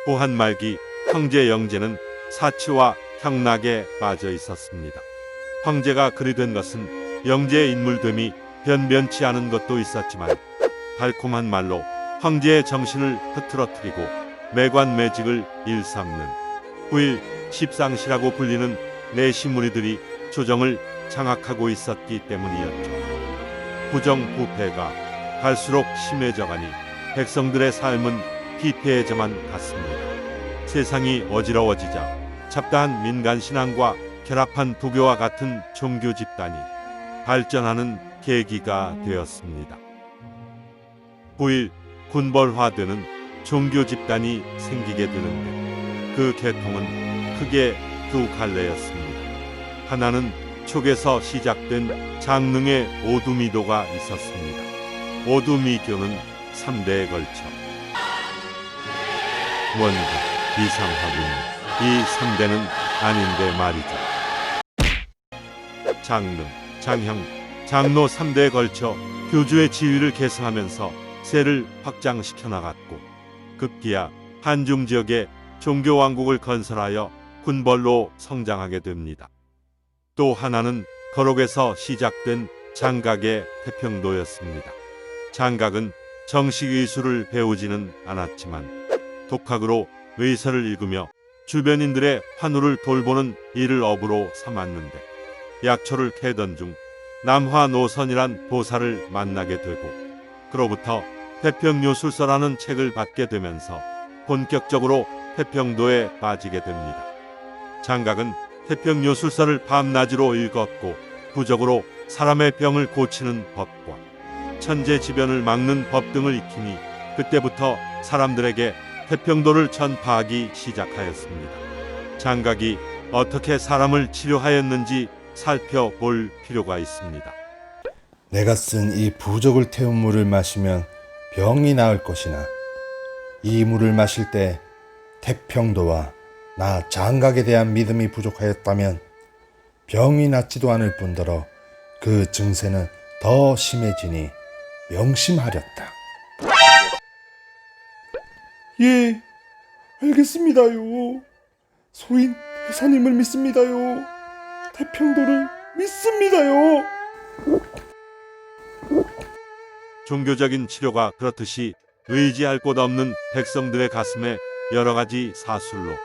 고한 말기 황제 영제는 사치와 형락에 빠져 있었습니다. 황제가 그리 된 것은 영제의 인물됨이 변변치 않은 것도 있었지만 달콤한 말로 황제의 정신을 흐트러뜨리고 매관매직을 일삼는 9일 십상시라고 불리는 내시 무리들이 조정을 장악하고 있었기 때문이었죠. 부정부패가 갈수록 심해져가니 백성들의 삶은 피폐해져만 갔습니다. 세상이 어지러워지자 잡다한 민간신앙과 결합한 부교와 같은 종교 집단이 발전하는 계기가 되었습니다. 9일 군벌화되는 종교 집단이 생기게 되는데 그 계통은 크게 두 갈래였습니다. 하나는 촉에서 시작된 장릉의 오두미도가 있었습니다. 오두미교는 3대에 걸쳐 원가, 비상하군 이 3대는 아닌데 말이죠. 장릉, 장형, 장로 3대에 걸쳐 교주의 지위를 계승하면서 세를 확장시켜 나갔고 급기야 한중 지역에 종교 왕국을 건설하여 군벌로 성장하게 됩니다. 또 하나는 거록에서 시작된 장각의 태평도였습니다. 장각은 정식 의술을 배우지는 않았지만 독학으로 의서를 읽으며 주변인들의 환우를 돌보는 일을 업으로 삼았는데 약초를 캐던 중 남화노선이란 보살을 만나게 되고 그로부터 태평요술서라는 책을 받게 되면서 본격적으로 태평도에 빠지게 됩니다. 장각은 태평요술서를 밤낮으로 읽었고 부적으로 사람의 병을 고치는 법과 천재지변을 막는 법 등을 익히니 그때부터 사람들에게 태평도를 전파하기 시작하였습니다. 장각이 어떻게 사람을 치료하였는지 살펴볼 필요가 있습니다. 내가 쓴 이 부적을 태운 물을 마시면 병이 나을 것이나 이 물을 마실 때 태평도와 나 장각에 대한 믿음이 부족하였다면 병이 낫지도 않을 뿐더러 그 증세는 더 심해지니 명심하렸다. 예, 알겠습니다요. 소인 대사님을 믿습니다요. 태평도를 믿습니다요. 종교적인 치료가 그렇듯이 의지할 곳 없는 백성들의 가슴에 여러 가지 사술로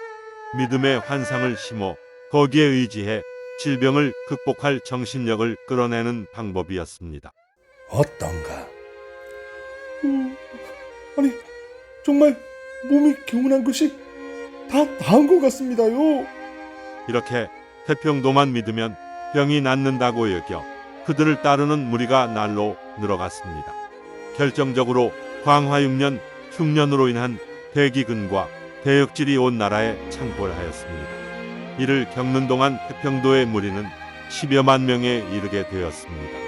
믿음의 환상을 심어 거기에 의지해 질병을 극복할 정신력을 끌어내는 방법이었습니다. 어떤가? 아니, 정말 몸이 개운한 것이 다 나은 것 같습니다요. 이렇게 태평도만 믿으면 병이 낫는다고 여겨 그들을 따르는 무리가 날로 늘어갔습니다. 결정적으로 광화 6년 흉년으로 인한 대기근과 대역질이 온 나라에 창궐하였습니다. 이를 겪는 동안 태평도의 무리는 10여만 명에 이르게 되었습니다.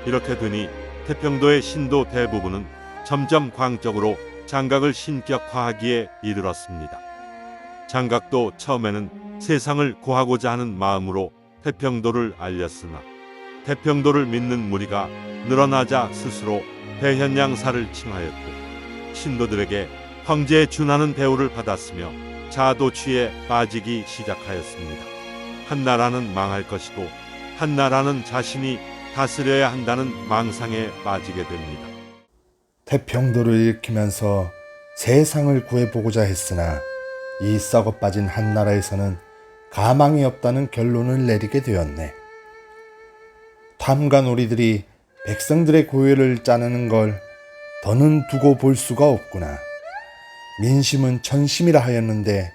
이렇게 되니 태평도의 신도 대부분은 점점 광적으로 장각을 신격화하기에 이르렀습니다. 장각도 처음에는 세상을 구하고자 하는 마음으로 태평도를 알렸으나 태평도를 믿는 무리가 늘어나자 스스로 대현양사를 칭하였고 신도들에게 황제에 준하는 대우를 받았으며 자도취에 빠지기 시작하였습니다. 한 나라는 망할 것이고 한 나라는 자신이 다스려야 한다는 망상에 빠지게 됩니다. 태평도를 일으키면서 세상을 구해보고자 했으나 이 썩어 빠진 한 나라에서는 가망이 없다는 결론을 내리게 되었네. 탐관오리들이 백성들의 고열을 짜내는 걸 더는 두고 볼 수가 없구나. 민심은 천심이라 하였는데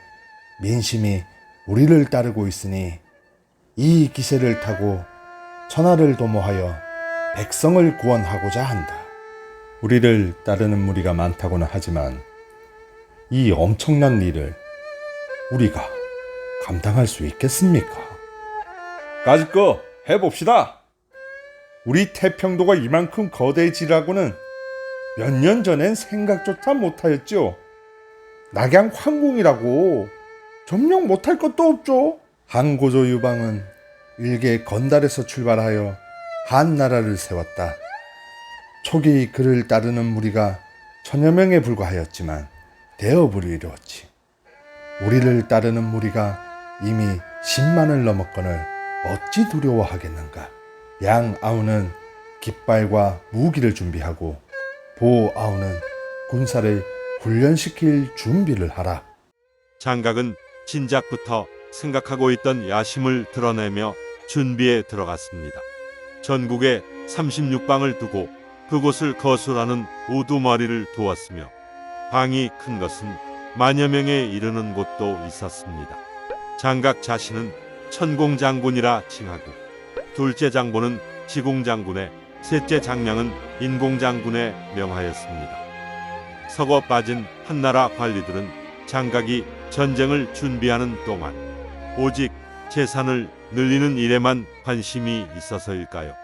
민심이 우리를 따르고 있으니 이 기세를 타고 천하를 도모하여 백성을 구원하고자 한다. 우리를 따르는 무리가 많다고는 하지만 이 엄청난 일을 우리가 감당할 수 있겠습니까? 까짓거 해봅시다. 우리 태평도가 이만큼 거대해지라고는 몇 년 전엔 생각조차 못하였죠. 낙양 황궁이라고 점령 못할 것도 없죠. 한고조 유방은 일개 건달에서 출발하여 한나라를 세웠다. 초기 그를 따르는 무리가 천여 명에 불과하였지만 대업을 이루었지. 우리를 따르는 무리가 이미 10만을 넘었거늘 어찌 두려워하겠는가. 양 아우는 깃발과 무기를 준비하고 보 아우는 군사를 훈련시킬 준비를 하라. 장각은 진작부터 생각하고 있던 야심을 드러내며 준비에 들어갔습니다. 전국에 36방을 두고 그곳을 거술하는 우두머리를 두었으며 방이 큰 것은 만여 명에 이르는 곳도 있었습니다. 장각 자신은 천공장군이라 칭하고 둘째 장보는 지공장군에 셋째 장량은 인공장군에 명하였습니다. 서거 빠진 한나라 관리들은 장각이 전쟁을 준비하는 동안 오직 재산을 늘리는 일에만 관심이 있어서일까요?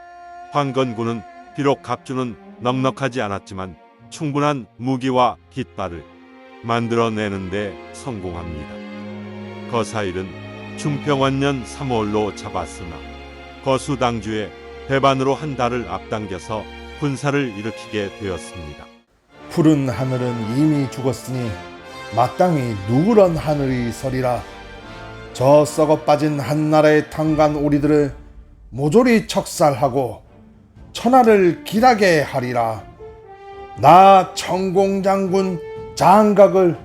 황건군은 비록 갑주는 넉넉하지 않았지만 충분한 무기와 깃발을 만들어내는데 성공합니다. 거사일은 중평원년 3월로 잡았으나 거수당주에 배반으로 한 달을 앞당겨서 군사를 일으키게 되었습니다. 푸른 하늘은 이미 죽었으니 마땅히 누런 하늘이 서리라. 저 썩어 빠진 한나라의 탄간 오리들을 모조리 척살하고 천하를 길하게 하리라. 나 천공장군 장각을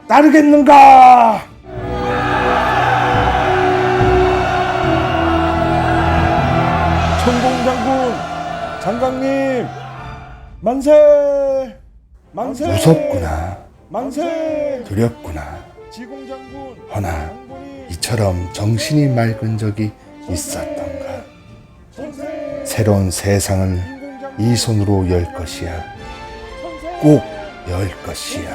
따르겠는가? 천공장군 장각님 만세! 만세! 무섭구나. 만세! 두렵구나. 지공장군 허나 이처럼 정신이 맑은 적이 있었던가. 새로운 세상을 이 손으로 열 것이야. 꼭 열 것이야.